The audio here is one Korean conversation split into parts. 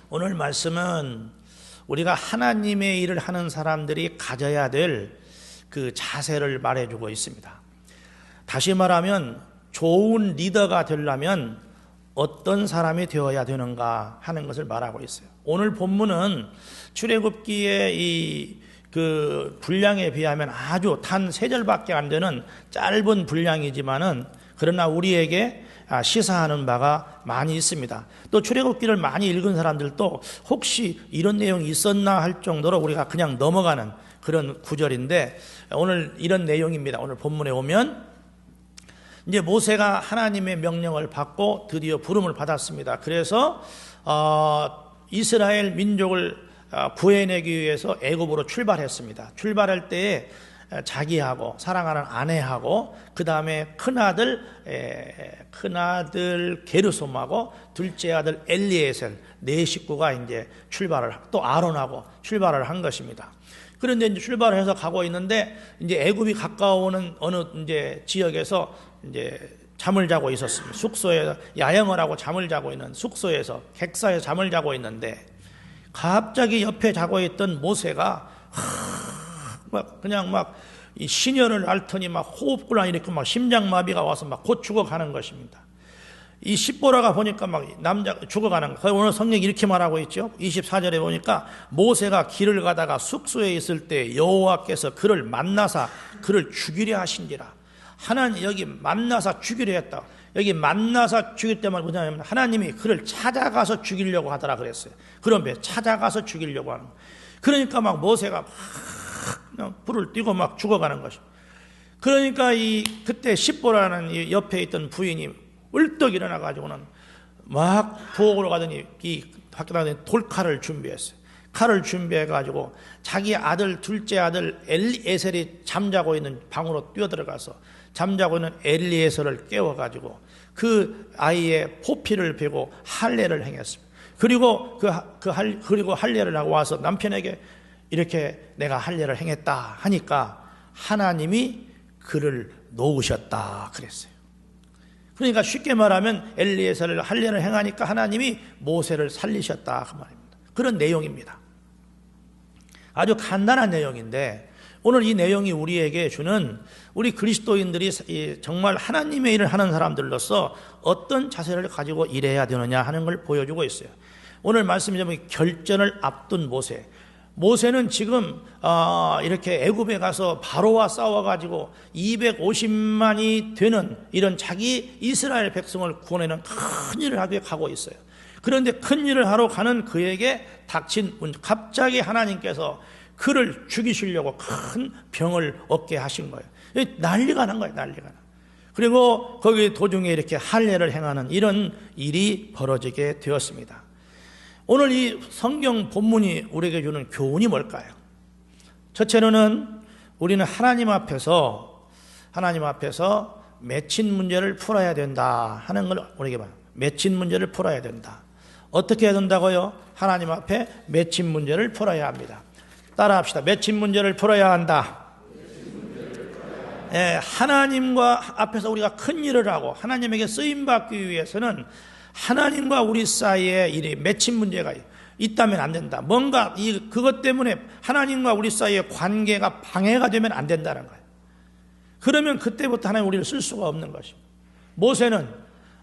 오늘 말씀은 우리가 하나님의 일을 하는 사람들이 가져야 될 그 자세를 말해주고 있습니다. 다시 말하면 좋은 리더가 되려면 어떤 사람이 되어야 되는가 하는 것을 말하고 있어요. 오늘 본문은 출애굽기의 이 그 분량에 비하면 아주 단 3절밖에 안 되는 짧은 분량이지만은 그러나 우리에게 시사하는 바가 많이 있습니다. 또 출애굽기를 많이 읽은 사람들도 혹시 이런 내용이 있었나 할 정도로 우리가 그냥 넘어가는 그런 구절인데, 오늘 이런 내용입니다. 오늘 본문에 오면 이제 모세가 하나님의 명령을 받고 드디어 부름을 받았습니다. 그래서 이스라엘 민족을 구해내기 위해서 애굽으로 출발했습니다. 출발할 때에 자기하고 사랑하는 아내하고 그 다음에 큰아들 게르솜하고 둘째 아들 엘리에셀 4식구가 이제 또 아론하고 출발을 한 것입니다. 그런데 이제 출발을 해서 가고 있는데 이제 애굽이 가까워오는 어느 이제 지역에서 이제 잠을 자고 있었습니다. 숙소에 야영을 하고 잠을 자고 있는 숙소에서 객사에서 잠을 자고 있는데 갑자기 옆에 자고 있던 모세가 그냥 이 신혈을 앓더니 호흡곤란 이렇게 심장마비가 와서 곧 죽어가는 것입니다. 이 십보라가 보니까 남자 죽어가는 거. 오늘 성경이 이렇게 말하고 있죠. 24절에 보니까 모세가 길을 가다가 숙소에 있을 때 여호와께서 그를 만나사 그를 죽이려 하신지라. 하나님 여기 만나사 죽이려 했다. 여기 만나서 죽일 때만 뭐냐면 하나님이 그를 찾아가서 죽이려고 하더라 그랬어요. 그런 배 찾아가서 죽이려고 하는. 그러니까 모세가 그냥 불을 띄고 죽어가는 것입니다. 그러니까 그때 십보라는 이 옆에 있던 부인이 울떡 일어나가지고는 부엌으로 가더니 밖에 나가더니 돌칼을 준비했어요. 칼을 준비해가지고 자기 둘째 아들 엘리에셀이 잠자고 있는 방으로 뛰어들어가서 잠자고 있는 엘리에셀을 깨워가지고 그 아이의 포피를 베고 할례를 행했습니다. 그리고 그리고 할례를 하고 와서 남편에게 이렇게 내가 할례를 행했다 하니까 하나님이 그를 놓으셨다 그랬어요. 그러니까 쉽게 말하면 엘리에셀을 할례를 행하니까 하나님이 모세를 살리셨다 그 말입니다. 그런 내용입니다. 아주 간단한 내용인데 오늘 이 내용이 우리에게 주는 우리 그리스도인들이 정말 하나님의 일을 하는 사람들로서 어떤 자세를 가지고 일해야 되느냐 하는 걸 보여주고 있어요. 오늘 말씀이 결전을 앞둔 모세는 지금 이렇게 애굽에 가서 바로와 싸워가지고 250만이 되는 이런 자기 이스라엘 백성을 구원하는 큰 일을 하게 가고 있어요. 그런데 큰 일을 하러 가는 그에게 닥친 문제, 갑자기 하나님께서 그를 죽이시려고 큰 병을 얻게 하신 거예요. 난리가 난 거예요. 난리가 나. 그리고 거기 도중에 이렇게 할례를 행하는 이런 일이 벌어지게 되었습니다. 오늘 이 성경 본문이 우리에게 주는 교훈이 뭘까요? 첫째로는 우리는 하나님 앞에서 맺힌 문제를 풀어야 된다 하는 걸 우리에게 봐요. 맺힌 문제를 풀어야 된다. 어떻게 해야 된다고요? 하나님 앞에 맺힌 문제를 풀어야 합니다. 따라합시다. 맺힌 문제를 풀어야 한다. 하나님과 앞에서 우리가 큰 일을 하고 하나님에게 쓰임받기 위해서는 하나님과 우리 사이에 이 맺힌 문제가 있다면 안 된다. 뭔가 그것 때문에 하나님과 우리 사이의 관계가 방해가 되면 안 된다는 거예요. 그러면 그때부터 하나님 우리를 쓸 수가 없는 것입니다. 모세는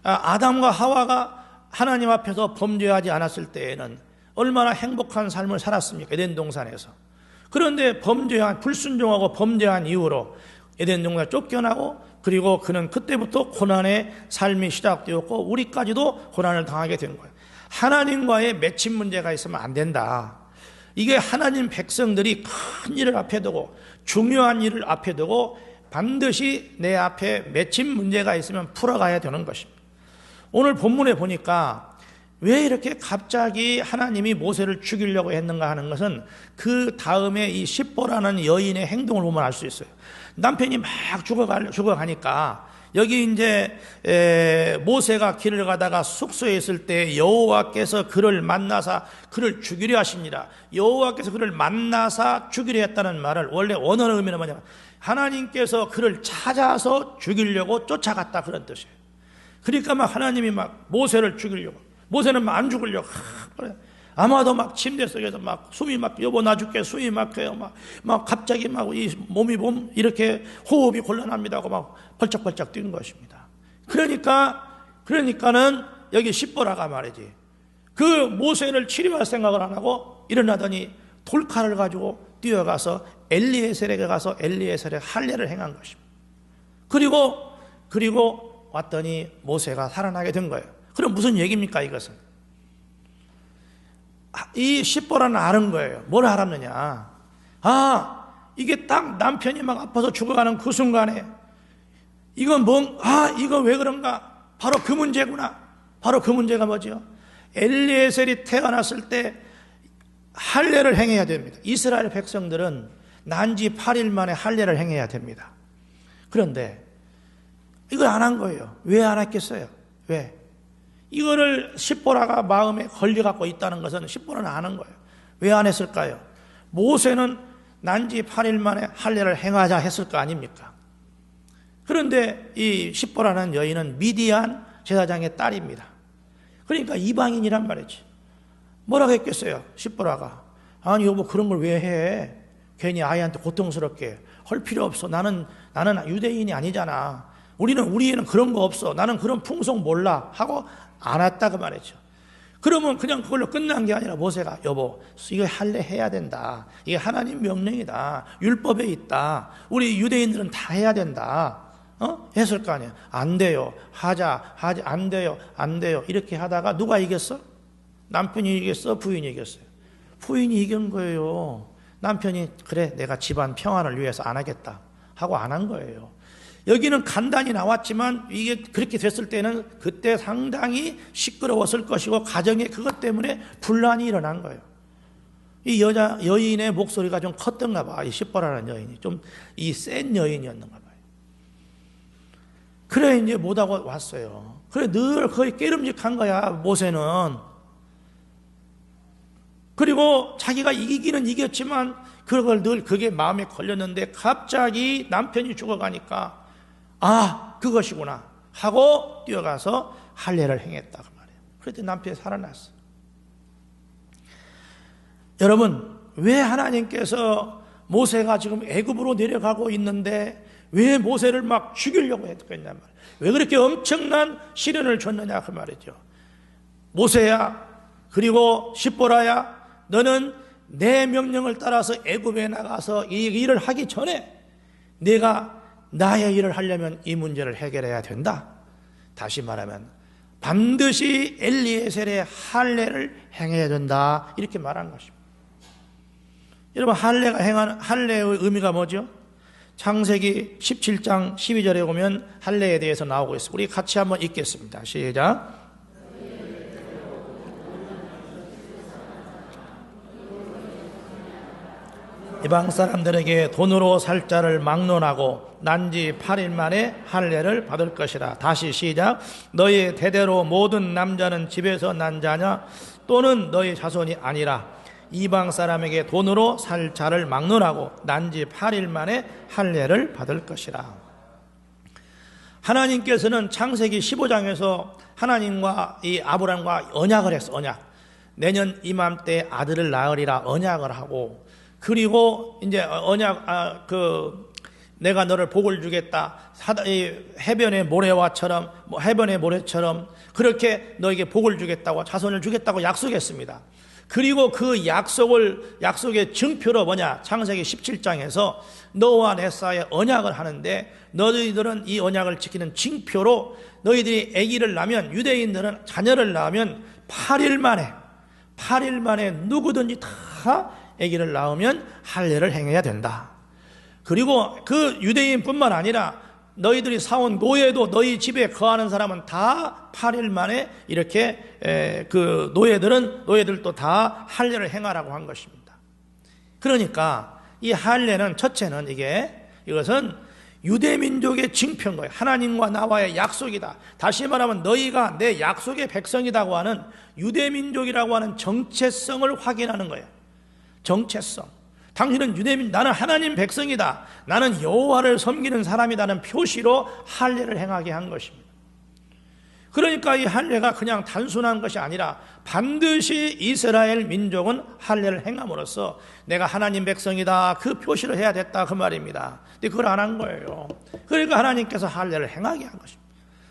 아담과 하와가 하나님 앞에서 범죄하지 않았을 때에는 얼마나 행복한 삶을 살았습니까? 에덴 동산에서. 그런데 불순종하고 범죄한 이후로 에덴 동산에 쫓겨나고 그리고 그는 그때부터 고난의 삶이 시작되었고 우리까지도 고난을 당하게 된 거예요. 하나님과의 맺힌 문제가 있으면 안 된다. 이게 하나님 백성들이 큰 일을 앞에 두고 중요한 일을 앞에 두고 반드시 내 앞에 맺힌 문제가 있으면 풀어가야 되는 것입니다. 오늘 본문에 보니까 왜 이렇게 갑자기 하나님이 모세를 죽이려고 했는가 하는 것은 그 다음에 이 십보라는 여인의 행동을 보면 알 수 있어요. 남편이 막 죽어가니까 여기 이제 모세가 길을 가다가 숙소에 있을 때 여호와께서 그를 만나사 그를 죽이려 하시니라. 여호와께서 그를 만나사 죽이려 했다는 말을 원래 원어의 의미는 뭐냐면 하나님께서 그를 찾아서 죽이려고 쫓아갔다 그런 뜻이에요. 그러니까 하나님이 모세를 죽이려고 모세는 안 죽으려고 아마도 막 침대 속에서 막 숨이 막 여보 나 죽게 숨이 막혀요. 막 갑자기 막 이 몸이 이렇게 호흡이 곤란합니다 하고 막 벌쩍벌쩍 뛰는 것입니다. 그러니까는 여기 십보라가 말이지. 그 모세를 치료할 생각을 안 하고 일어나더니 돌칼을 가지고 뛰어가서 엘리에셀에게 가서 엘리에셀의 할례를 행한 것입니다. 그리고 왔더니 모세가 살아나게 된 거예요. 그럼 무슨 얘기입니까 이것은? 이 십보라는 아는 거예요. 뭘 알았느냐? 이게 딱 남편이 막 아파서 죽어가는 그 순간에 이거 왜 그런가? 바로 그 문제구나. 바로 그 문제가 뭐죠? 엘리에셀이 태어났을 때 할례를 행해야 됩니다. 이스라엘 백성들은 난 지 8일 만에 할례를 행해야 됩니다. 그런데 이걸 안 한 거예요. 왜 안 했겠어요? 왜? 이거를 십보라가 마음에 걸려갖고 있다는 것은 십보라는 아는 거예요. 왜 안 했을까요? 모세는 난 지 8일 만에 할례를 행하자 했을 거 아닙니까? 그런데 이 십보라는 여인은 미디안 제사장의 딸입니다. 그러니까 이방인이란 말이지. 뭐라고 했겠어요? 십보라가 아니 여보 그런 걸 왜 해? 괜히 아이한테 고통스럽게 할 필요 없어. 나는 유대인이 아니잖아. 우리에는 그런 거 없어. 나는 그런 풍속 몰라 하고 안 왔다 그 말이죠. 그러면 그냥 그걸로 끝난 게 아니라 모세가 여보 이거 할례 해야 된다. 이게 하나님 명령이다. 율법에 있다. 우리 유대인들은 다 해야 된다. 했을 거 아니에요. 안 돼요. 안 돼요. 이렇게 하다가 누가 이겼어? 남편이 이겼어? 부인이 이겼어요? 부인이 이긴 거예요. 남편이 그래 내가 집안 평안을 위해서 안 하겠다 하고 안 한 거예요. 여기는 간단히 나왔지만 이게 그렇게 됐을 때는 그때 상당히 시끄러웠을 것이고 가정에 그것 때문에 분란이 일어난 거예요. 이 여인의 목소리가 좀 컸던가 봐. 이 십보라는 여인이 좀 이 센 여인이었는가 봐요. 그래 이제 못하고 왔어요. 그래 늘 거의 깨름직한 거야 모세는. 그리고 자기가 이기기는 이겼지만 그걸 늘 그게 마음에 걸렸는데 갑자기 남편이 죽어가니까 그것이구나 하고 뛰어가서 할례를 행했다 그 말이에요. 그랬더니 남편이 살아났어. 여러분 왜 하나님께서 모세가 지금 애굽으로 내려가고 있는데 왜 모세를 막 죽이려고 했겠냐 말이에요. 왜 그렇게 엄청난 시련을 줬느냐 그 말이죠. 모세야 그리고 십보라야 너는 내 명령을 따라서 애굽에 나가서 이 일을 하기 전에 내가 나의 일을 하려면 이 문제를 해결해야 된다. 다시 말하면 반드시 엘리에셀의 할례를 행해야 된다. 이렇게 말한 것입니다. 여러분 할례의 의미가 뭐죠? 창세기 17장 12절에 보면 할례에 대해서 나오고 있습니다. 우리 같이 한번 읽겠습니다. 시작. 이방 사람들에게 돈으로 살 자를 막론하고 난지 8일 만에 할례를 받을 것이라. 다시 시작. 너희 대대로 모든 남자는 집에서 난 자냐 또는 너희 자손이 아니라 이방 사람에게 돈으로 살 자를 막론하고 난지 8일 만에 할례를 받을 것이라. 하나님께서는 창세기 15장에서 하나님과 이 아브람과 언약을 했어. 내년 이맘때 아들을 낳으리라 언약을 하고, 그리고 이제 내가 너를 복을 주겠다. 해변의 모래처럼 그렇게 너에게 복을 주겠다고, 자손을 주겠다고 약속했습니다. 그리고 그 약속의 증표로 뭐냐? 창세기 17장에서 너와 내 사이에 언약을 하는데, 너희들은 이 언약을 지키는 징표로 너희들이 아기를 낳으면, 유대인들은 자녀를 낳으면 8일 만에 누구든지 다 아기를 낳으면 할례를 행해야 된다. 그리고 그 유대인뿐만 아니라 너희들이 사온 노예도, 너희 집에 거하는 사람은 다 8일 만에 이렇게 그 노예들도 다 할례를 행하라고 한 것입니다. 그러니까 이 할례는 첫째는 이것은 유대민족의 징표인 거예요. 하나님과 나와의 약속이다. 다시 말하면 너희가 내 약속의 백성이라고 하는 유대민족이라고 하는 정체성을 확인하는 거예요. 정체성. 당신은 나는 하나님 백성이다. 나는 여호와를 섬기는 사람이라는 표시로 할례를 행하게 한 것입니다. 그러니까 이 할례가 그냥 단순한 것이 아니라 반드시 이스라엘 민족은 할례를 행함으로써 내가 하나님 백성이다 그 표시를 해야 됐다 그 말입니다. 근데 그걸 안 한 거예요. 그러니까 하나님께서 할례를 행하게 한 것입니다.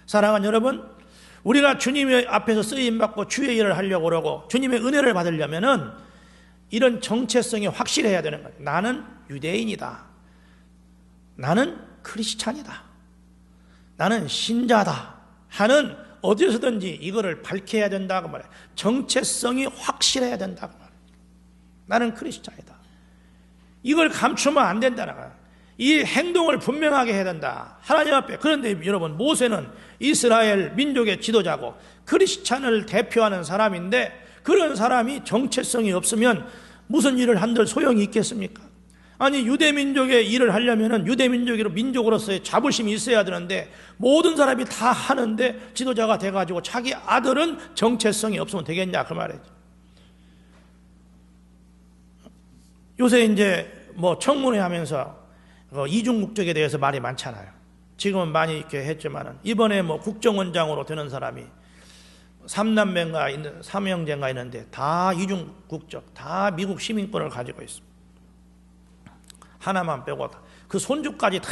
사랑하는 여러분, 우리가 주님의 앞에서 쓰임받고 주의 일을 하려고 그러고 주님의 은혜를 받으려면은 이런 정체성이 확실해야 되는 거예요. 나는 유대인이다. 나는 크리스찬이다. 나는 신자다 하는 어디서든지 이거를 밝혀야 된다고 말해요. 정체성이 확실해야 된다고 말해요. 나는 크리스찬이다. 이걸 감추면 안 된다는 거예요. 이 행동을 분명하게 해야 된다. 하나님 앞에. 그런데 여러분, 모세는 이스라엘 민족의 지도자고 크리스찬을 대표하는 사람인데 그런 사람이 정체성이 없으면 무슨 일을 한들 소용이 있겠습니까? 아니, 유대민족의 일을 하려면 민족으로서의 자부심이 있어야 되는데 모든 사람이 다 하는데 지도자가 돼가지고 자기 아들은 정체성이 없으면 되겠냐 그 말이죠. 요새 이제 뭐 청문회 하면서 이중 국적에 대해서 말이 많잖아요. 지금은 많이 이렇게 했지만은 이번에 뭐 국정원장으로 되는 사람이 3형제가 있는데 다 이중 국적, 다 미국 시민권을 가지고 있습니다. 하나만 빼고 그 손주까지 다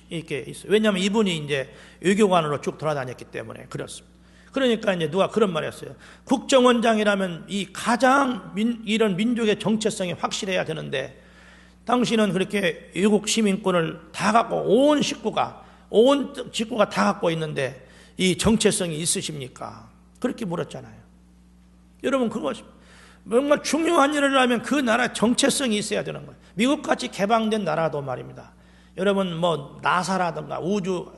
이렇게 있어요. 왜냐하면 이분이 이제 외교관으로 쭉 돌아다녔기 때문에 그렇습니다. 그러니까 이제 누가 그런 말 했어요. 국정원장이라면 이 가장 이런 민족의 정체성이 확실해야 되는데 당신은 그렇게 외국 시민권을 다 갖고 온 직구가 다 갖고 있는데 이 정체성이 있으십니까? 그렇게 물었잖아요. 여러분, 그것이 정말 중요한 일을 하면 그 나라 정체성이 있어야 되는 거예요. 미국같이 개방된 나라도 말입니다. 여러분, 뭐 나사라든가 우주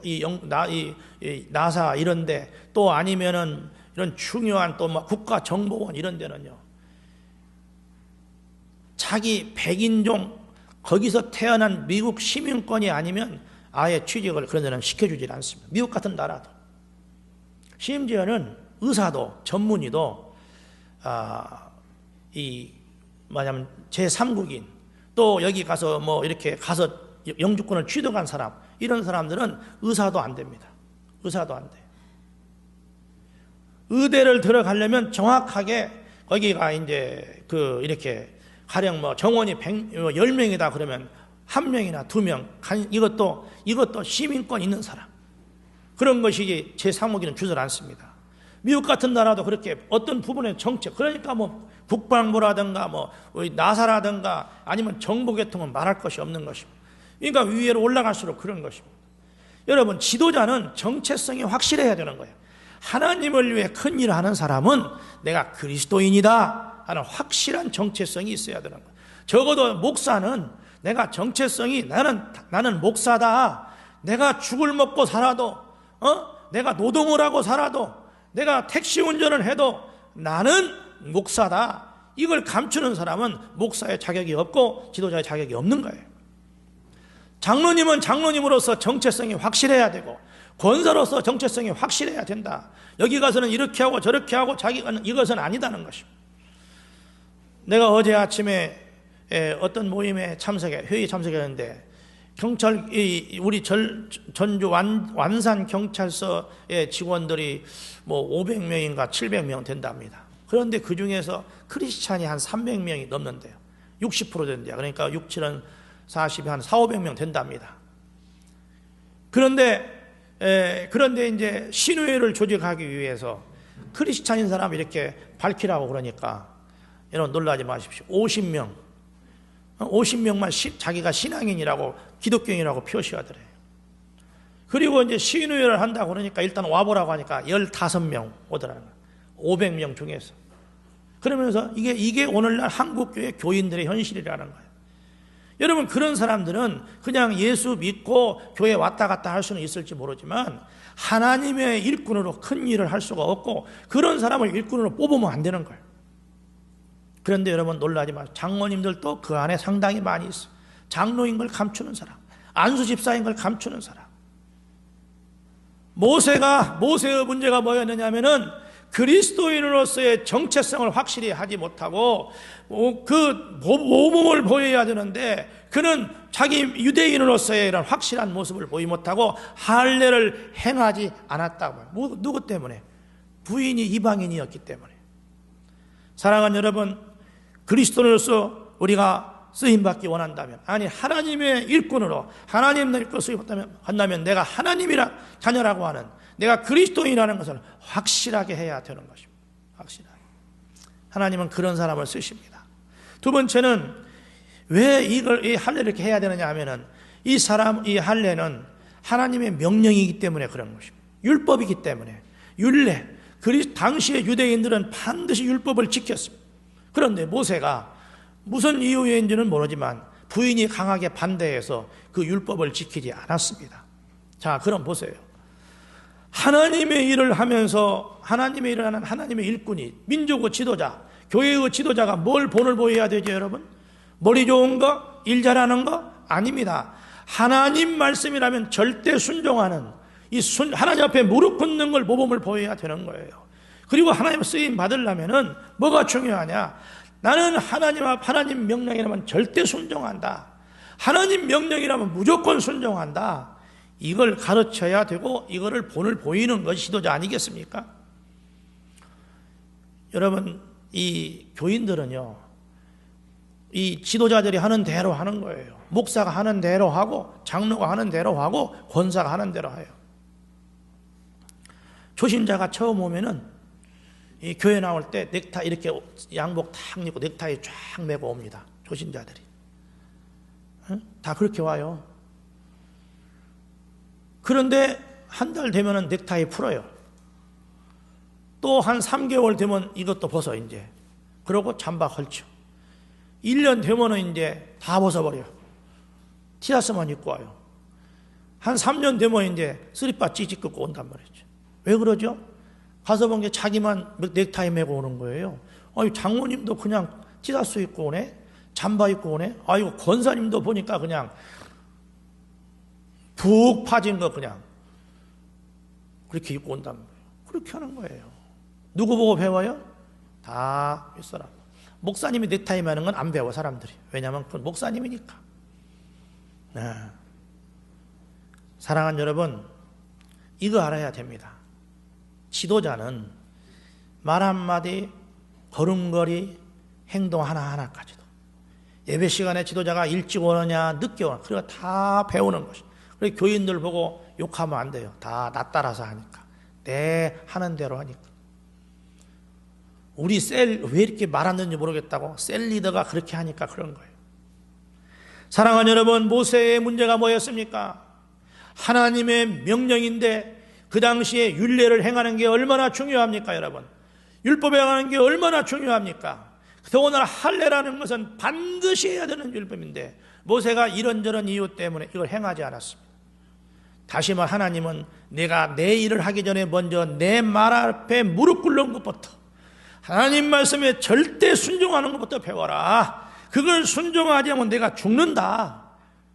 나사 이런데 또 아니면은 이런 중요한 또 막 국가정보원 이런 데는요, 자기 백인종 거기서 태어난 미국 시민권이 아니면 아예 취직을 그런 데는 시켜주질 않습니다. 미국 같은 나라도. 심지어는 의사도 전문의도 뭐냐면 제3국인 또 여기 가서 뭐 이렇게 가서 영주권을 취득한 사람, 이런 사람들은 의사도 안 됩니다. 의사도 안 돼요. 의대를 들어가려면 정확하게 거기가 이제 이렇게 가령 뭐 정원이 10명이다 그러면 1명이나 2명, 이것도 시민권 있는 사람. 그런 것이 제3국인은 주질 않습니다. 미국 같은 나라도 그렇게 어떤 부분의 정책, 그러니까 뭐 국방부라든가 뭐 나사라든가 아니면 정보계통은 말할 것이 없는 것입니다. 그러니까 위로 올라갈수록 그런 것입니다. 여러분, 지도자는 정체성이 확실해야 되는 거예요. 하나님을 위해 큰 일을 하는 사람은 내가 그리스도인이다 하는 확실한 정체성이 있어야 되는 거예요. 적어도 목사는 내가 정체성이 나는 목사다. 내가 죽을 먹고 살아도 내가 노동을 하고 살아도 내가 택시 운전을 해도 나는 목사다. 이걸 감추는 사람은 목사의 자격이 없고 지도자의 자격이 없는 거예요. 장로님은 장로님으로서 정체성이 확실해야 되고 권사로서 정체성이 확실해야 된다. 여기 가서는 이렇게 하고 저렇게 하고 자기가 이것은 아니다는 것입니다. 내가 어제 아침에 어떤 모임에 회의에 참석했는데 우리 전주 완산 경찰서의 직원들이 뭐 500명인가 700명 된답니다. 그런데 그 중에서 크리스찬이 한 300명이 넘는데요. 60% 된대요. 그러니까 6, 7은 40이 한 400~500명 된답니다. 그런데 이제 신회를 조직하기 위해서 크리스찬인 사람 이렇게 밝히라고 그러니까 여러분 놀라지 마십시오. 50명만 자기가 신앙인이라고 기독교인이라고 표시하더래요. 그리고 이제 신회를 한다고 그러니까 일단 와보라고 하니까 15명 오더라는 거예요. 500명 중에서. 그러면서 이게 오늘날 한국교회 교인들의 현실이라는 거예요. 여러분, 그런 사람들은 그냥 예수 믿고 교회 왔다 갔다 할 수는 있을지 모르지만 하나님의 일꾼으로 큰 일을 할 수가 없고 그런 사람을 일꾼으로 뽑으면 안 되는 거예요. 그런데 여러분 놀라지 마세요. 장로님들도 그 안에 상당히 많이 있어요. 장로인 걸 감추는 사람, 안수 집사인 걸 감추는 사람. 모세의 문제가 뭐였느냐면은 그리스도인으로서의 정체성을 확실히 하지 못하고 그 모범을 보여야 되는데 그는 자기 유대인으로서의 이런 확실한 모습을 보이지 못하고 할례를 행하지 않았다고. 누구 때문에? 부인이 이방인이었기 때문에. 사랑하는 여러분, 그리스도인으로서 우리가 쓰임받기 원한다면, 아니 하나님의 일꾼으로 하나님의 일꾼으로 쓰임받는다면 내가 하나님이라 자녀라고 하는, 내가 그리스도인이라는 것을 확실하게 해야 되는 것입니다. 확실하게. 하나님은 그런 사람을 쓰십니다. 두 번째는 왜 이 할례를 이렇게 해야 되느냐 하면은 이 할례는 하나님의 명령이기 때문에 그런 것입니다. 율법이기 때문에. 율례. 당시의 유대인들은 반드시 율법을 지켰습니다. 그런데 모세가 무슨 이유인지는 모르지만 부인이 강하게 반대해서 그 율법을 지키지 않았습니다. 자, 그럼 보세요. 하나님의 일을 하면서 하나님의 일을 하는 하나님의 일꾼이, 민족의 지도자, 교회의 지도자가 뭘 본을 보여야 되죠, 여러분? 머리 좋은 거? 일 잘하는 거? 아닙니다. 하나님 말씀이라면 절대 순종하는, 하나님 앞에 무릎 꿇는 걸 모범을 보여야 되는 거예요. 그리고 하나님 쓰임 받으려면은 뭐가 중요하냐? 나는 하나님 명령이라면 절대 순종한다. 하나님 명령이라면 무조건 순종한다. 이걸 가르쳐야 되고 이거를 본을 보이는 것이 지도자 아니겠습니까? 여러분, 이 교인들은요, 이 지도자들이 하는 대로 하는 거예요. 목사가 하는 대로 하고 장로가 하는 대로 하고 권사가 하는 대로 해요. 초신자가 처음 오면은 이 교회 나올 때 넥타이 이렇게 양복 탁 입고 넥타이 쫙 메고 옵니다. 초신자들이. 다 그렇게 와요. 그런데 한 달 되면은 넥타이 풀어요. 또 한 3개월 되면 이것도 벗어 이제. 그러고 잠바 걸쳐. 1년 되면은 이제 다 벗어버려. 티셔츠만 입고 와요. 한 3년 되면 이제 쓰리빠 찌직 긋고 온단 말이죠. 왜 그러죠? 가서 본 게 자기만 넥타이 메고 오는 거예요. 아유, 장모님도 그냥 티셔츠 입고 오네? 잠바 입고 오네? 아이고, 권사님도 보니까 그냥 푹 파진 거 그냥 그렇게 입고 온단 말이에요. 그렇게 하는 거예요. 누구 보고 배워요? 다 윗사람. 목사님이 넥타이 매는 건 안 배워, 사람들이. 왜냐하면 그건 목사님이니까. 네. 사랑하는 여러분, 이거 알아야 됩니다. 지도자는 말 한마디, 걸음걸이, 행동 하나하나까지도. 예배 시간에 지도자가 일찍 오느냐, 늦게 오느냐, 그거 다 배우는 것이. 그래서 교인들 보고 욕하면 안 돼요. 다 나 따라서 하니까. 내 하는 대로 하니까. 우리 왜 이렇게 말 안 듣는지 모르겠다고? 셀 리더가 그렇게 하니까 그런 거예요. 사랑하는 여러분, 모세의 문제가 뭐였습니까? 하나님의 명령인데 그 당시에 율례를 행하는 게 얼마나 중요합니까, 여러분? 율법에 행하는 게 얼마나 중요합니까? 더군다나 할례라는 것은 반드시 해야 되는 율법인데 모세가 이런저런 이유 때문에 이걸 행하지 않았습니다. 다시 말 하나님은 내가 내 일을 하기 전에 먼저 내 말 앞에 무릎 꿇는 것부터, 하나님 말씀에 절대 순종하는 것부터 배워라. 그걸 순종하지 않으면 내가 죽는다.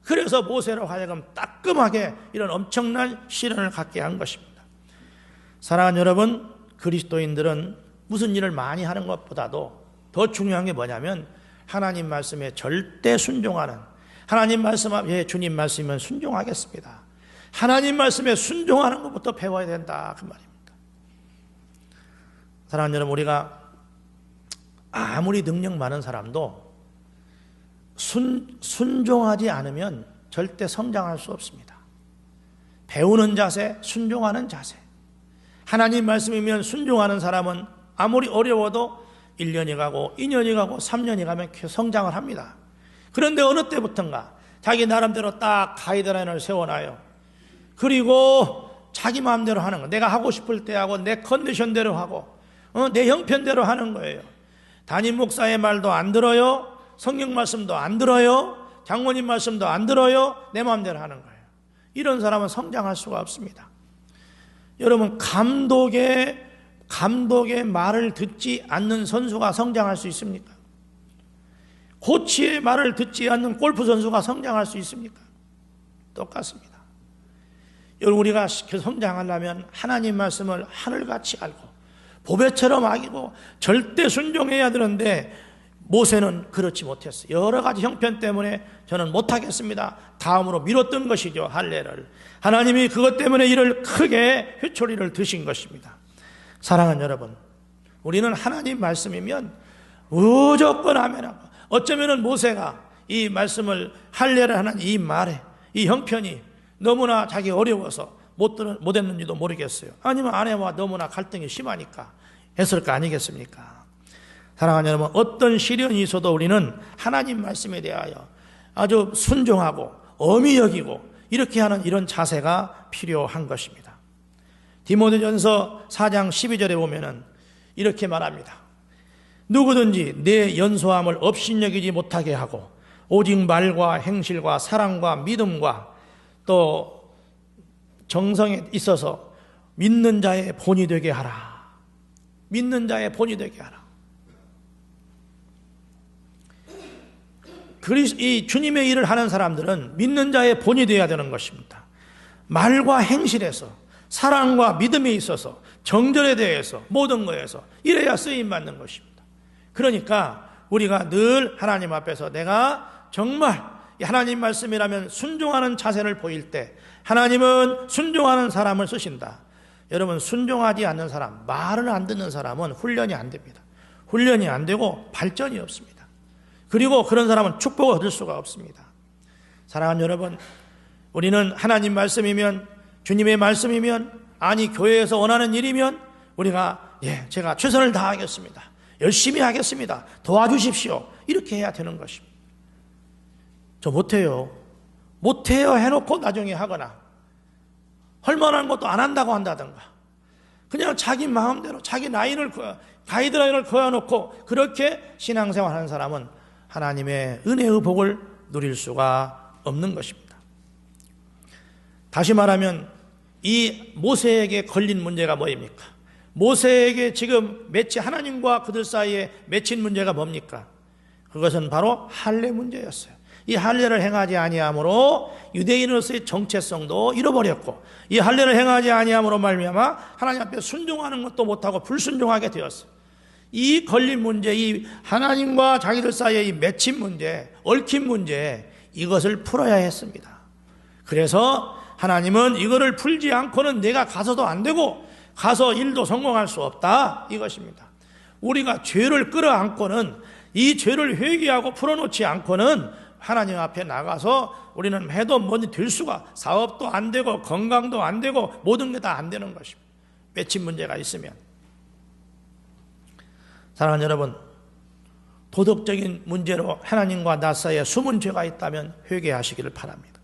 그래서 모세로 하여금 따끔하게 이런 엄청난 시련을 갖게 한 것입니다. 사랑하는 여러분, 그리스도인들은 무슨 일을 많이 하는 것보다도 더 중요한 게 뭐냐면 하나님 말씀에 절대 순종하는, 하나님 말씀 앞에 주님 말씀이면 순종하겠습니다. 하나님 말씀에 순종하는 것부터 배워야 된다, 그 말입니다. 사랑하는 여러분, 우리가 아무리 능력 많은 사람도 순종하지 않으면 절대 성장할 수 없습니다. 배우는 자세, 순종하는 자세. 하나님 말씀이면 순종하는 사람은 아무리 어려워도 1년이 가고 2년이 가고 3년이 가면 성장을 합니다. 그런데 어느 때부턴가 자기 나름대로 딱 가이드라인을 세워놔요. 그리고 자기 마음대로 하는 거, 내가 하고 싶을 때 하고 내 컨디션대로 하고 내 형편대로 하는 거예요. 담임 목사의 말도 안 들어요. 성경 말씀도 안 들어요. 장모님 말씀도 안 들어요. 내 마음대로 하는 거예요. 이런 사람은 성장할 수가 없습니다. 여러분, 감독의 말을 듣지 않는 선수가 성장할 수 있습니까? 코치의 말을 듣지 않는 골프 선수가 성장할 수 있습니까? 똑같습니다. 여러분, 우리가 성장하려면 하나님 말씀을 하늘같이 알고 보배처럼 아기고 절대 순종해야 되는데 모세는 그렇지 못했어요. 여러 가지 형편 때문에 저는 못하겠습니다. 다음으로 미뤘던 것이죠. 할례를. 하나님이 그것 때문에 이를 크게 회초리를 드신 것입니다. 사랑하는 여러분, 우리는 하나님 말씀이면 무조건 아멘하고, 어쩌면 모세가 이 말씀을 할례를 하는 이 말에 이 형편이 너무나 자기 어려워서 못 했는지도 모르겠어요. 아니면 아내와 너무나 갈등이 심하니까 했을 거 아니겠습니까? 사랑하는 여러분, 어떤 시련이 있어도 우리는 하나님 말씀에 대하여 아주 순종하고 엄히 여기고 이렇게 하는 이런 자세가 필요한 것입니다. 디모데전서 4장 12절에 보면은 이렇게 말합니다. 누구든지 내 연소함을 업신여기지 못하게 하고 오직 말과 행실과 사랑과 믿음과 또 정성에 있어서 믿는 자의 본이 되게 하라. 믿는 자의 본이 되게 하라. 이 주님의 일을 하는 사람들은 믿는 자의 본이 되어야 되는 것입니다. 말과 행실에서, 사랑과 믿음에 있어서, 정절에 대해서, 모든 것에서 이래야 쓰임받는 것입니다. 그러니까 우리가 늘 하나님 앞에서 내가 정말 하나님 말씀이라면 순종하는 자세를 보일 때 하나님은 순종하는 사람을 쓰신다. 여러분, 순종하지 않는 사람, 말을 안 듣는 사람은 훈련이 안 됩니다. 훈련이 안 되고 발전이 없습니다. 그리고 그런 사람은 축복을 얻을 수가 없습니다. 사랑하는 여러분, 우리는 하나님 말씀이면, 주님의 말씀이면, 아니 교회에서 원하는 일이면 우리가 제가 최선을 다하겠습니다. 열심히 하겠습니다. 도와주십시오. 이렇게 해야 되는 것입니다. 저 못해요 해놓고 나중에 하거나 할 만한 것도 안 한다고 한다든가 그냥 자기 마음대로 자기 가이드라인을 그어놓고 그렇게 신앙생활하는 사람은 하나님의 은혜의 복을 누릴 수가 없는 것입니다. 다시 말하면 이 모세에게 걸린 문제가 뭐입니까? 모세에게 지금 하나님과 그들 사이에 맺힌 문제가 뭡니까? 그것은 바로 할례 문제였어요. 이 할례를 행하지 아니함으로 유대인으로서의 정체성도 잃어버렸고, 이 할례를 행하지 아니함으로 말미암아 하나님 앞에 순종하는 것도 못하고 불순종하게 되었어요. 이 걸린 문제, 이 하나님과 자기들 사이에 이 맺힌 문제, 얽힌 문제, 이것을 풀어야 했습니다. 그래서 하나님은 이거를 풀지 않고는 내가 가서도 안 되고 가서 일도 성공할 수 없다, 이것입니다. 우리가 죄를 끌어안고는, 이 죄를 회개하고 풀어놓지 않고는 하나님 앞에 나가서 우리는 해도 뭐니 될 수가, 사업도 안 되고 건강도 안 되고 모든 게 다 안 되는 것입니다. 맺힌 문제가 있으면. 사랑하는 여러분, 도덕적인 문제로 하나님과 나 사이에 숨은 죄가 있다면 회개하시기를 바랍니다.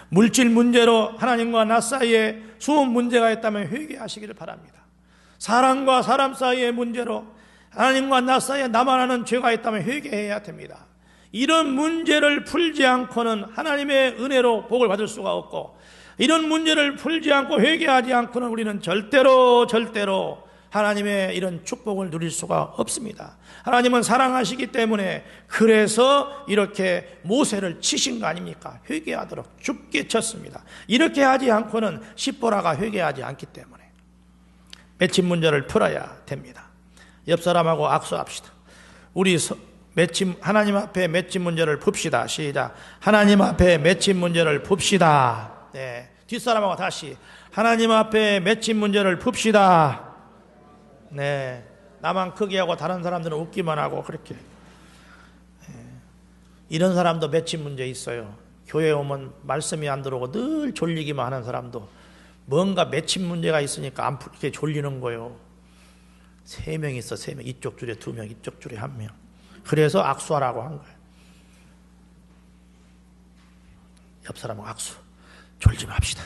물질 문제로 하나님과 나 사이에 숨은 문제가 있다면 회개하시기를 바랍니다. 사람과 사람 사이의 문제로 하나님과 나 사이에 나만 아는 죄가 있다면 회개해야 됩니다. 이런 문제를 풀지 않고는 하나님의 은혜로 복을 받을 수가 없고, 이런 문제를 풀지 않고 회개하지 않고는 우리는 절대로 하나님의 이런 축복을 누릴 수가 없습니다. 하나님은 사랑하시기 때문에 그래서 이렇게 모세를 치신 거 아닙니까? 회개하도록 죽게 쳤습니다. 이렇게 하지 않고는 십보라가 회개하지 않기 때문에 맺힌 문제를 풀어야 됩니다. 옆 사람하고 악수합시다. 우리 하나님 앞에 맺힌 문제를 풉시다. 시작. 하나님 앞에 맺힌 문제를 풉시다. 네. 뒷사람하고 다시 하나님 앞에 맺힌 문제를 풉시다. 네. 나만 크게 하고 다른 사람들은 웃기만 하고 그렇게. 네. 이런 사람도 맺힌 문제 있어요. 교회에 오면 말씀이 안 들어오고 늘 졸리기만 하는 사람도 뭔가 맺힌 문제가 있으니까 안 풀게 졸리는 거예요. 3명 있어, 3명. 이쪽 줄에 2명, 이쪽 줄에 1명. 그래서 악수하라고 한 거예요. 옆 사람하고 악수. 졸지 맙시다.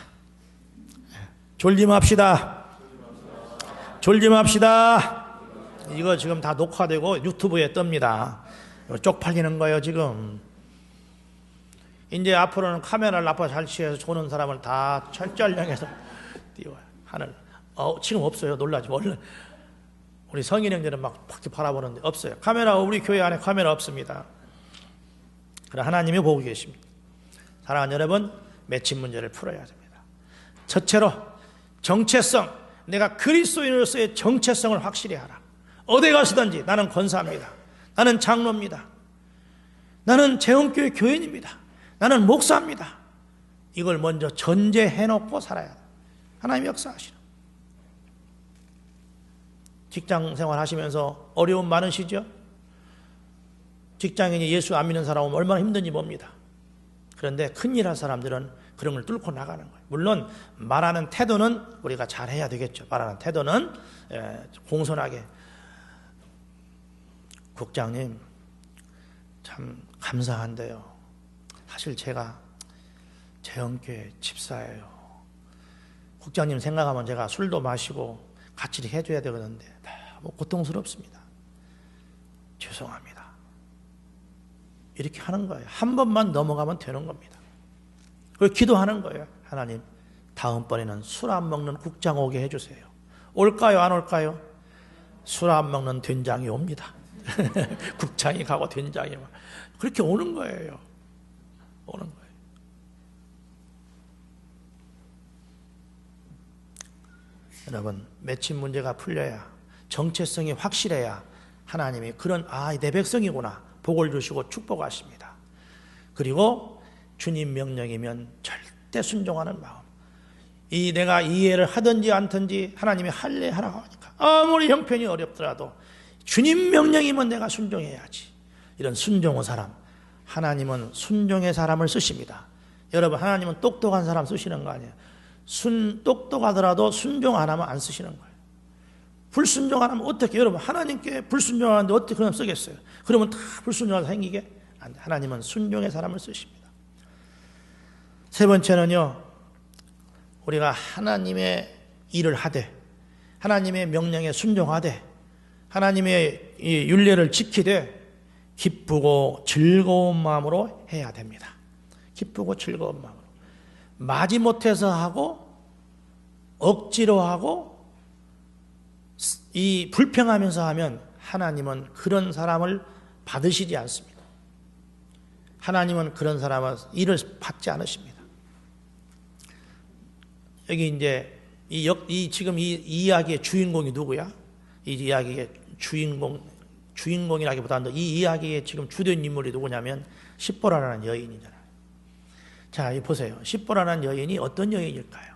졸지 맙시다. 졸지 맙시다. 이거 지금 다 녹화되고 유튜브에 뜹니다. 쪽팔리는 거예요, 지금. 이제 앞으로는 카메라를 앞에 잘 치해서 조는 사람을 다 철저량해서 띄워요. 지금 없어요. 놀라지 마. 우리 성인 형제는 막 바라보는데 없어요. 우리 교회 안에 카메라 없습니다. 그러나 하나님이 보고 계십니다. 사랑하는 여러분, 맺힌 문제를 풀어야 됩니다. 첫째로 정체성, 내가 그리스도인으로서의 정체성을 확실히 하라. 어디 가서든지 나는 권사입니다. 나는 장로입니다. 나는 재헌교회 교인입니다. 나는 목사입니다. 이걸 먼저 전제해놓고 살아야 돼. 하나님 역사하시라. 직장 생활 하시면서 어려움 많으시죠? 직장인이 예수 안 믿는 사람은 얼마나 힘든지 봅니다. 그런데 큰일 할 사람들은 그런 걸 뚫고 나가는 거예요. 물론 말하는 태도는 우리가 잘해야 되겠죠. 말하는 태도는 공손하게. 국장님 참 감사한데요. 사실 제가 재헌교회 집사예요. 국장님 생각하면 제가 술도 마시고 같이 해줘야 되는데 너무 고통스럽습니다. 죄송합니다. 이렇게 하는 거예요. 한 번만 넘어가면 되는 겁니다. 그리고 기도하는 거예요. 하나님, 다음번에는 술 안 먹는 국장 오게 해주세요. 올까요? 안 올까요? 술 안 먹는 된장이 옵니다. 국장이 가고 된장이 와. 그렇게 오는 거예요. 오는 거예요. 여러분, 맺힌 문제가 풀려야, 정체성이 확실해야 하나님이 그런 내 백성이구나 복을 주시고 축복하십니다. 그리고 주님 명령이면 절대 순종하는 마음. 내가 이해를 하든지 않든지 하나님이 할례하라고 하니까 아무리 형편이 어렵더라도 주님 명령이면 내가 순종해야지. 이런 순종의 사람, 하나님은 순종의 사람을 쓰십니다. 여러분, 하나님은 똑똑한 사람 쓰시는 거 아니에요. 똑똑하더라도 순종 안 하면 안 쓰시는 거예요. 불순종 안 하면 어떻게, 여러분 하나님께 불순종하는데 어떻게 그냥 쓰겠어요? 그러면 다 불순종하다 생기게 안 돼. 하나님은 순종의 사람을 쓰십니다. 세 번째는요, 우리가 하나님의 일을 하되 하나님의 명령에 순종하되 하나님의 이 율례를 지키되 기쁘고 즐거운 마음으로 해야 됩니다. 기쁘고 즐거운 마음으로. 마지못해서 하고 억지로 하고 이 불평하면서 하면 하나님은 그런 사람을 받으시지 않습니다. 하나님은 그런 사람은 일을 받지 않으십니다. 여기 이제 지금 이 이야기의 주인공이 누구야? 이 이야기의 주인공이라기보다는 이 이야기의 지금 주된 인물이 누구냐면 십보라라는 여인이잖아요. 자, 이 보세요. 십보라라는 여인이 어떤 여인일까요?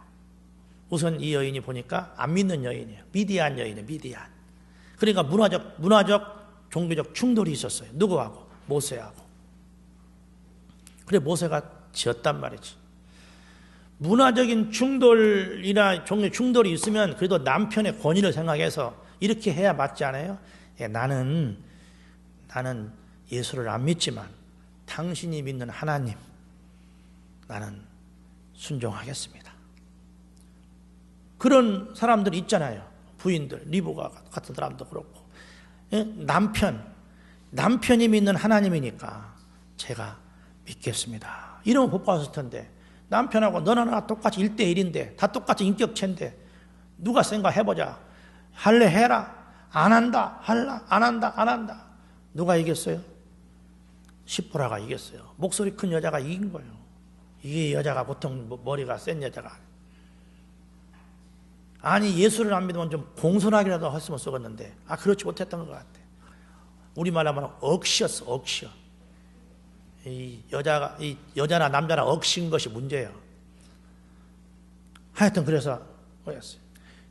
우선 이 여인이 보니까 안 믿는 여인이에요. 미디안 여인이에요. 미디안. 그러니까 문화적 종교적 충돌이 있었어요. 누구하고? 모세하고. 그래 모세가 지었단 말이지. 문화적인 충돌이나 종교 충돌이 있으면 그래도 남편의 권위를 생각해서 이렇게 해야 맞지 않아요? 나는 예수를 안 믿지만 당신이 믿는 하나님, 나는 순종하겠습니다. 그런 사람들이 있잖아요. 부인들, 리브가 같은 사람도 그렇고. 남편이 믿는 하나님이니까 제가 믿겠습니다. 이러면 복 받았을 텐데, 남편하고 너나 나 똑같이 1대1인데 다 똑같이 인격체인데 누가 센가 해보자. 할래 해라. 안 한다. 할라. 안 한다. 안 한다. 누가 이겼어요? 십보라가 이겼어요. 목소리 큰 여자가 이긴 거예요. 이게 여자가 보통 머리가 센 여자가. 아니 예수를 안 믿으면 좀 공손하게라도 했으면 썩었는데 그렇지 못했던 것 같아. 우리말로 하면 억시였어. 억시여. 이 여자나 남자나 억신 것이 문제예요. 하여튼 그래서 뭐였어요.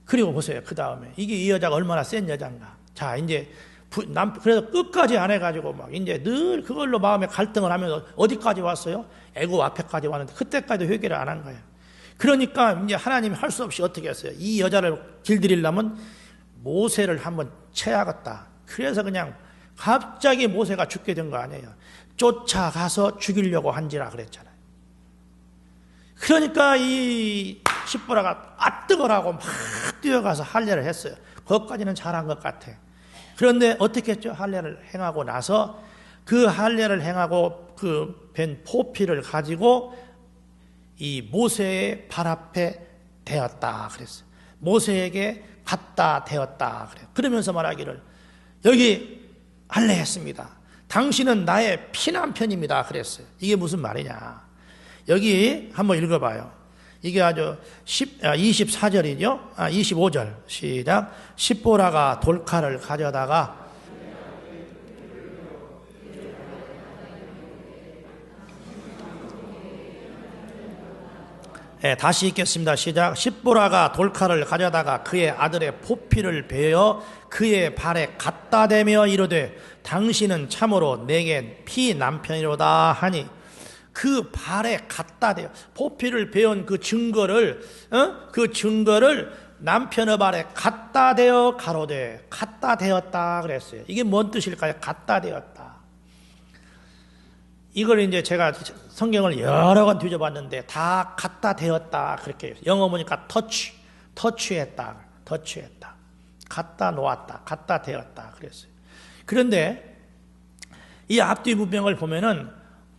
그리고 보세요. 그 다음에 이게 이 여자가 얼마나 센 여자인가. 자 이제 그래서 끝까지 안 해가지고 막 이제 늘 그걸로 마음에 갈등을 하면서 어디까지 왔어요? 애고 앞에까지 왔는데 그때까지도 회개를 안 한 거예요. 그러니까 이제 하나님이 할 수 없이 어떻게 했어요? 이 여자를 길들이려면 모세를 한번 쳐야겠다. 그래서 그냥 갑자기 모세가 죽게 된 거 아니에요. 쫓아가서 죽이려고 한지라 그랬잖아요. 그러니까 이 십보라가 뜨거라고 막 뛰어가서 할례를 했어요. 거기까지는 잘한 것 같아. 그런데 어떻게 했죠? 할례를 행하고 나서 그 할례를 행하고 그 벤 포피를 가지고 이 모세의 발 앞에 대었다 그랬어요. 모세에게 갖다 대었다 그래요. 그러면서 말하기를 여기 할례했습니다. 당신은 나의 피난편입니다 그랬어요. 이게 무슨 말이냐? 여기 한번 읽어봐요. 이게 아주 24절이죠. 25절 시작. 십보라가 돌칼을 가져다가 다시 읽겠습니다. 시작. 십보라가 돌칼을 가져다가 그의 아들의 포피를 베어 그의 발에 갖다 대며 이르되 당신은 참으로 내게 피남편이로다 하니 그 발에 갖다 대어 포피를 베은 그 증거를 남편의 발에 갖다 대어 가로되 갖다 대었다 그랬어요. 이게 뭔 뜻일까요? 갖다 대었다. 이걸 이제 제가 성경을 여러 번 뒤져봤는데 다 갖다 대었다 그렇게 해요. 영어 보니까 터치했다, 갖다 놓았다, 갖다 대었다 그랬어요. 그런데 이 앞뒤 문맥을 보면은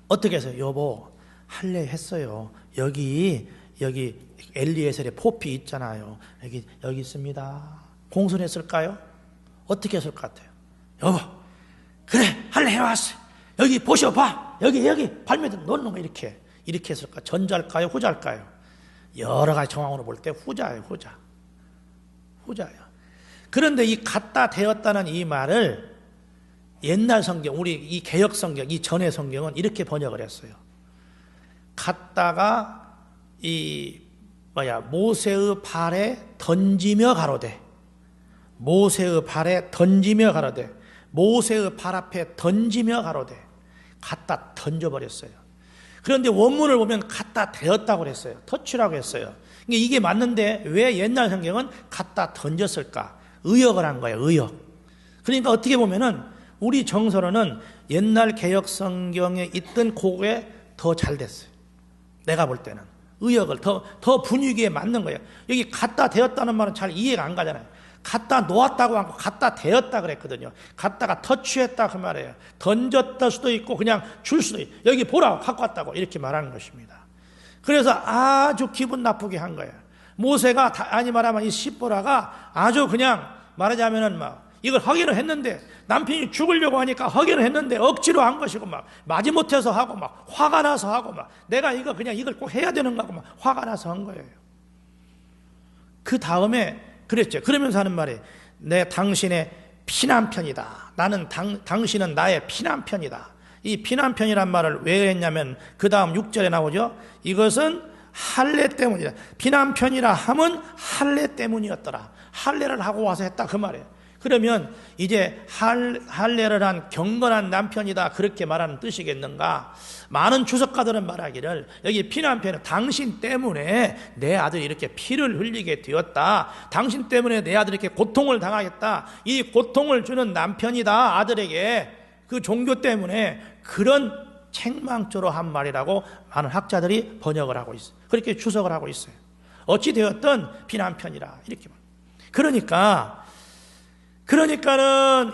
어떻게 해서 여보 할례 했어요. 여기 엘리에셀의 포피 있잖아요. 여기 있습니다. 공손했을까요? 어떻게 했을 것 같아요? 여보 그래 할례 해왔어. 여기 보셔봐. 여기 발밑에 놓는 거 이렇게 했을까? 전자일까요? 후자일까요? 여러 가지 정황으로 볼 때 후자예요. 후자예요. 그런데 이 갖다 대었다는 이 말을 옛날 성경, 우리 이 개역 성경, 이 전의 성경은 이렇게 번역을 했어요. 갖다가 모세의 발에 던지며 가로되, 모세의 발에 던지며 가로되, 모세의 발 앞에 던지며 가로되, 갖다 던져버렸어요. 그런데 원문을 보면 갖다 대었다고 그랬어요. 터치라고 했어요. 이게 맞는데 왜 옛날 성경은 갖다 던졌을까? 의역을 한 거예요. 의역. 그러니까 어떻게 보면은 우리 정서로는 옛날 개역 성경에 있던 그게 더 잘 됐어요. 내가 볼 때는 의역을 더 분위기에 맞는 거예요. 여기 갖다 대었다는 말은 잘 이해가 안 가잖아요. 갖다 놓았다고 하고 갖다 대었다 그랬거든요. 갖다가 터치했다 그 말이에요. 던졌다 수도 있고 그냥 줄 수도 있고 여기 보라 갖고 왔다고 이렇게 말하는 것입니다. 그래서 아주 기분 나쁘게 한 거예요. 모세가 아니 말하면 이 십보라가 아주 그냥 말하자면은 막 이걸 하기로 했는데 남편이 죽으려고 하니까 하기로 했는데 억지로 한 것이고 막 마지못해서 하고 막 화가 나서 하고 막 내가 이걸 꼭 해야 되는가 하고 막 화가 나서 한 거예요. 그 다음에 그랬죠. 그러면서 하는 말이 내 당신의 피남편이다. 나는 당신은 나의 피남편이다. 이 피남편이란 말을 왜 했냐면 그 다음 6절에 나오죠. 이것은 할례 때문이다. 피남편이라 함은 할례 때문이었더라. 할례를 하고 와서 했다 그 말이에요. 그러면 이제 할례를 한 경건한 남편이다 그렇게 말하는 뜻이겠는가? 많은 주석가들은 말하기를 여기 피남편은 당신 때문에 내 아들이 이렇게 피를 흘리게 되었다. 당신 때문에 내 아들이 이렇게 고통을 당하겠다. 이 고통을 주는 남편이다 아들에게 그 종교 때문에 그런 책망조로 한 말이라고 많은 학자들이 번역을 하고 있어요. 그렇게 주석을 하고 있어요. 어찌 되었든 피남편이라 이렇게 말. 그러니까는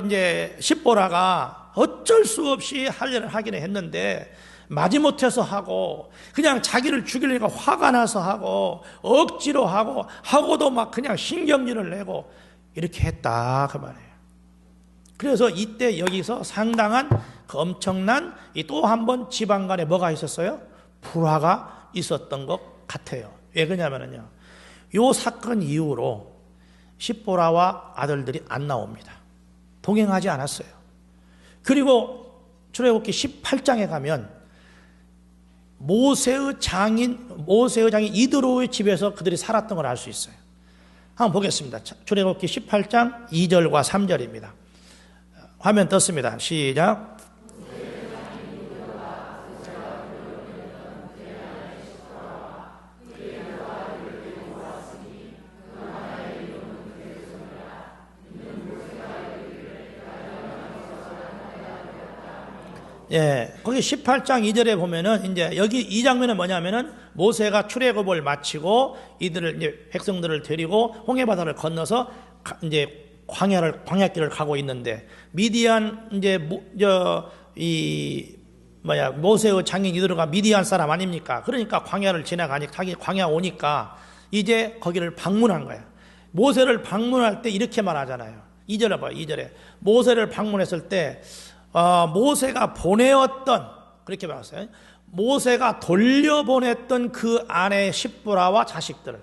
이제 십보라가 어쩔 수 없이 할례를 하기는 했는데 마지못해서 하고 그냥 자기를 죽이려니까 화가 나서 하고 억지로 하고도 막 그냥 신경질을 내고 이렇게 했다 그 말이에요. 그래서 이때 여기서 상당한 그 엄청난 또 한 번 집안 간에 뭐가 있었어요? 불화가 있었던 것 같아요. 왜 그러냐면요, 요 사건 이후로 십보라와 아들들이 안 나옵니다. 동행하지 않았어요. 그리고 출애굽기 18장에 가면 모세의 장인 이드로의 집에서 그들이 살았던 걸 알 수 있어요. 한번 보겠습니다. 출애굽기 18장 2절과 3절입니다. 화면 떴습니다. 시작. 예, 거기 18장 2절에 보면은 이제 여기 이 장면은 뭐냐면은 모세가 출애굽을 마치고 이제 백성들을 데리고 홍해 바다를 건너서 이제 광야길을 가고 있는데 미디안 모세의 장인 이드로가 미디안 사람 아닙니까? 그러니까 광야를 지나가니까 자기 광야 오니까 이제 거기를 방문한 거야. 모세를 방문할 때 이렇게 말하잖아요. 2절에 봐요. 2절에 모세를 방문했을 때 모세가 보내었던 그렇게 말했어요. 모세가 돌려보냈던 그 아내 십보라와 자식들을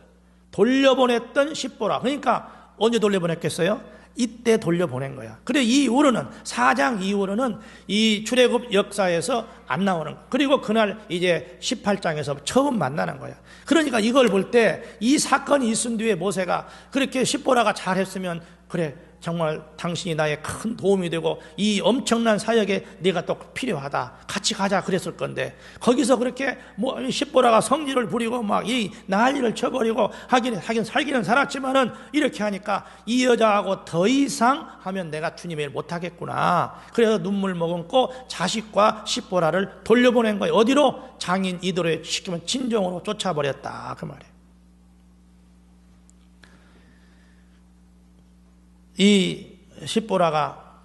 돌려보냈던 십보라. 그러니까 언제 돌려보냈겠어요? 이때 돌려보낸 거야. 그래 이 이후로는 4장 이후로는 이 출애굽 역사에서 안 나오는 거야. 그리고 그날 이제 18장에서 처음 만나는 거야. 그러니까 이걸 볼 때 이 사건이 있은 뒤에 모세가 그렇게 십보라가 잘했으면 그래 정말 당신이 나의 큰 도움이 되고 이 엄청난 사역에 네가 또 필요하다. 같이 가자 그랬을 건데 거기서 그렇게 뭐 십보라가 성질을 부리고 막 이 난리를 쳐버리고 하긴 살기는 살았지만은 이렇게 하니까 이 여자하고 더 이상 하면 내가 주님의 일 못하겠구나. 그래서 눈물 머금고 자식과 십보라를 돌려보낸 거예요. 어디로? 장인 이도로에 시키면 진정으로 쫓아버렸다 그 말이에요. 이 십보라가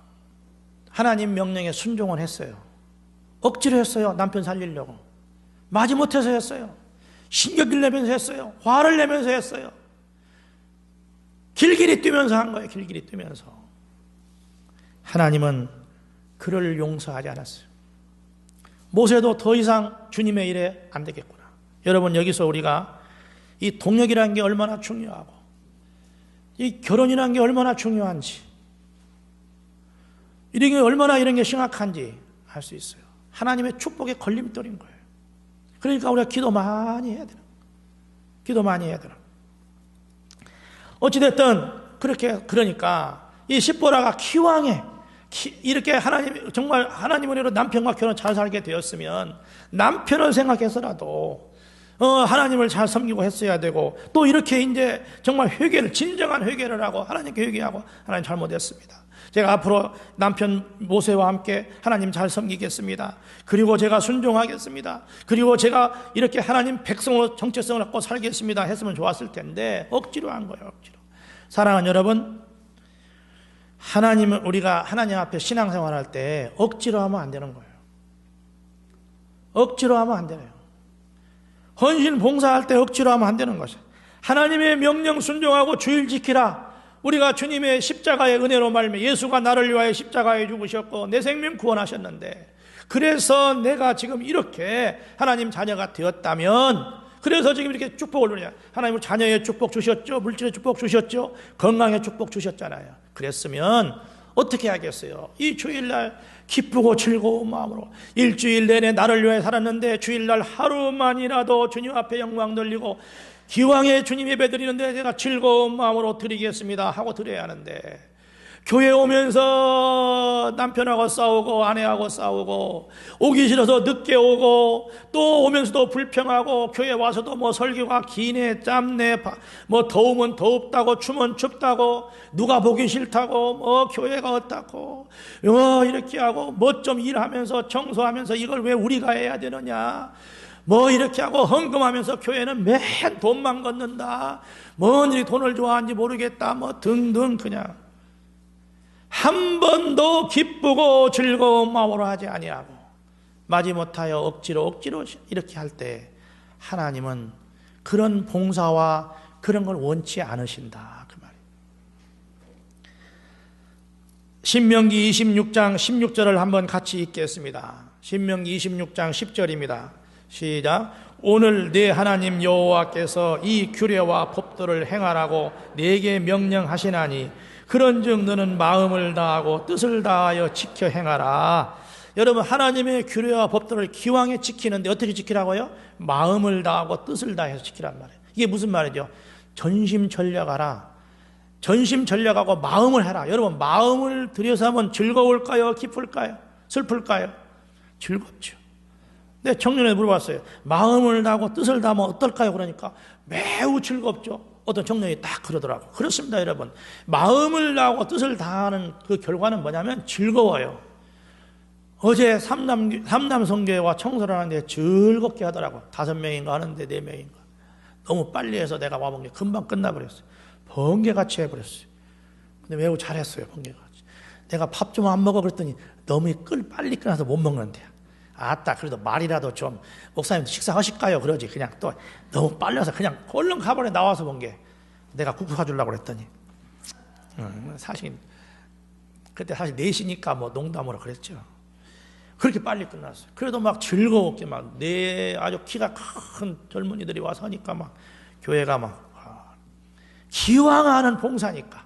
하나님 명령에 순종을 했어요. 억지로 했어요. 남편 살리려고. 마지못해서 했어요. 신경질 내면서 했어요. 화를 내면서 했어요. 길길이 뛰면서 한 거예요. 길길이 뛰면서. 하나님은 그를 용서하지 않았어요. 모세도 더 이상 주님의 일에 안 되겠구나. 여러분 여기서 우리가 이 동역이라는 게 얼마나 중요하고 이 결혼이라는 게 얼마나 중요한지 이런 게 얼마나 이런 게 심각한지 알 수 있어요. 하나님의 축복의 걸림돌인 거예요. 그러니까 우리가 기도 많이 해야 되는 거예요. 기도 많이 해야 되는 거예요. 어찌됐든 그러니까 이 십보라가 기왕에 이렇게 정말 하나님 은혜로 남편과 결혼 잘 살게 되었으면 남편을 생각해서라도 하나님을 잘 섬기고 했어야 되고 또 이렇게 이제 정말 진정한 회개를 하고 하나님께 회개하고 하나님 잘못했습니다. 제가 앞으로 남편 모세와 함께 하나님 잘 섬기겠습니다. 그리고 제가 순종하겠습니다. 그리고 제가 이렇게 하나님 백성으로 정체성을 갖고 살겠습니다 했으면 좋았을 텐데 억지로 한 거예요. 억지로. 사랑하는 여러분, 우리가 하나님 앞에 신앙생활할 때 억지로 하면 안 되는 거예요. 억지로 하면 안 되네요. 헌신 봉사할 때 억지로 하면 안 되는 것이에요. 하나님의 명령 순종하고 주일 지키라. 우리가 주님의 십자가의 은혜로 말미암아 예수가 나를 위하여 십자가에 죽으셨고 내 생명 구원하셨는데 그래서 내가 지금 이렇게 하나님 자녀가 되었다면 그래서 지금 이렇게 축복을 누려요. 하나님은 자녀의 축복 주셨죠. 물질의 축복 주셨죠. 건강의 축복 주셨잖아요. 그랬으면 어떻게 하겠어요? 이 주일날 기쁘고 즐거운 마음으로 일주일 내내 나를 위해 살았는데 주일날 하루만이라도 주님 앞에 영광 돌리고 기왕에 주님 예배 드리는데 제가 즐거운 마음으로 드리겠습니다 하고 드려야 하는데 교회 오면서 남편하고 싸우고 아내하고 싸우고 오기 싫어서 늦게 오고 또 오면서도 불평하고 교회 와서도 뭐 설교가 기네 짧네 뭐 더우면 덥다고 추면 춥다고 누가 보기 싫다고 뭐 교회가 어떻고 이렇게 하고 뭐 좀 일하면서 청소하면서 이걸 왜 우리가 해야 되느냐 뭐 이렇게 하고 헌금하면서 교회는 맨 돈만 걷는다 뭔 일이 돈을 좋아하는지 모르겠다 뭐 등등 그냥 한 번도 기쁘고 즐거운 마음으로 하지 아니하고 마지못하여 억지로 이렇게 할 때 하나님은 그런 봉사와 그런 걸 원치 않으신다 그 말이에요. 신명기 26장 16절을 한번 같이 읽겠습니다. 신명기 26장 10절입니다. 시작. 오늘 네 하나님 여호와께서 이 규례와 법도를 행하라고 네게 명령하시나니 그런즉 너는 마음을 다하고 뜻을 다하여 지켜 행하라. 여러분 하나님의 규례와 법도를 기왕에 지키는데 어떻게 지키라고요? 마음을 다하고 뜻을 다해서 지키란 말이에요. 이게 무슨 말이죠? 전심전력하라. 전심전력하고 마음을 해라. 여러분 마음을 들여서 하면 즐거울까요? 기쁠까요? 슬플까요? 즐겁죠. 네, 청년에 물어봤어요. 마음을 다하고 뜻을 다하면 어떨까요? 그러니까 매우 즐겁죠. 어떤 청년이 딱 그러더라고. 그렇습니다, 여러분. 마음을 다하고 뜻을 다하는 그 결과는 뭐냐면 즐거워요. 어제 삼남 성교회와 청소를 하는데 즐겁게 하더라고. 5명인가 하는데 4명인가. 너무 빨리 해서 내가 와본 게 금방 끝나버렸어요. 번개같이 해버렸어요. 근데 매우 잘했어요, 번개같이. 내가 밥 좀 안 먹어 그랬더니 너무 빨리 끝나서 못 먹는데요. 아따 그래도 말이라도 좀 목사님 식사하실까요? 그러지. 그냥 또 너무 빨려서 그냥 얼른 가버려 나와서 본 게 내가 국수 사주려고 그랬더니 사실 그때 사실 4시니까 뭐 농담으로 그랬죠. 그렇게 빨리 끝났어요. 그래도 막 즐거웠게 막 아주 키가 큰 젊은이들이 와서 하니까 막 교회가 막 기왕하는 봉사니까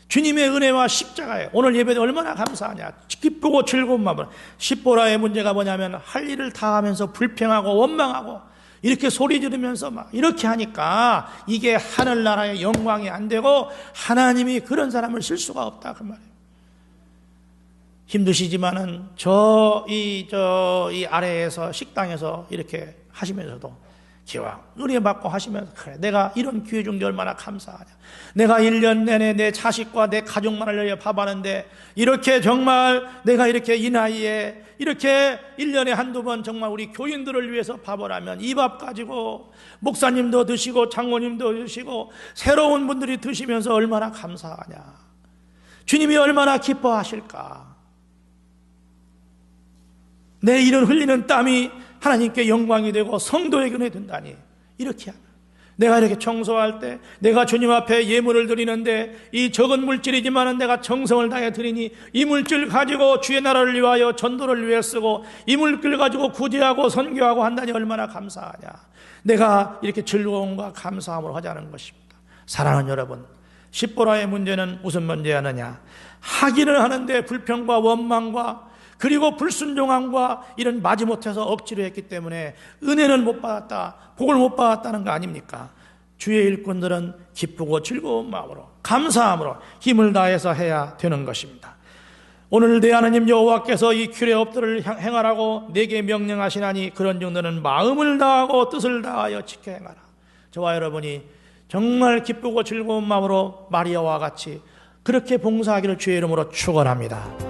주님의 은혜와 십자가에 오늘 예배도 얼마나 감사하냐. 기쁘고 즐거운 마음으로. 십보라의 문제가 뭐냐면 할 일을 다 하면서 불평하고 원망하고 이렇게 소리 지르면서 막 이렇게 하니까 이게 하늘나라의 영광이 안 되고 하나님이 그런 사람을 쓸 수가 없다 그 말이에요. 힘드시지만은 이 아래에서 식당에서 이렇게 하시면서도 기왕 은혜 받고 하시면서 그래 내가 이런 기회 준 게 얼마나 감사하냐. 내가 1년 내내 내 자식과 내 가족만을 위해 밥하는데 이렇게 정말 내가 이렇게 이 나이에 이렇게 1년에 한두 번 정말 우리 교인들을 위해서 밥을 하면 이 밥 가지고 목사님도 드시고 장로님도 드시고 새로운 분들이 드시면서 얼마나 감사하냐. 주님이 얼마나 기뻐하실까. 내 이런 흘리는 땀이 하나님께 영광이 되고 성도에게 은혜 된다니. 이렇게 하면 내가 이렇게 청소할 때 내가 주님 앞에 예물을 드리는데 이 적은 물질이지만 내가 정성을 다해 드리니 이 물질 가지고 주의 나라를 위하여 전도를 위해 쓰고 이 물질 가지고 구제하고 선교하고 한다니 얼마나 감사하냐. 내가 이렇게 즐거움과 감사함으로 하자는 것입니다. 사랑하는 여러분, 십보라의 문제는 무슨 문제였느냐. 하기는 하는데 불평과 원망과 그리고 불순종함과 이런 마지못해서 억지로 했기 때문에 은혜는 못 받았다, 복을 못 받았다는 거 아닙니까? 주의 일꾼들은 기쁘고 즐거운 마음으로 감사함으로 힘을 다해서 해야 되는 것입니다. 오늘 내 하나님 여호와께서 이 규례업들을 행하라고 내게 명령하시나니 그런즉 너는 마음을 다하고 뜻을 다하여 지켜 행하라. 저와 여러분이 정말 기쁘고 즐거운 마음으로 마리아와 같이 그렇게 봉사하기를 주의 이름으로 축원합니다.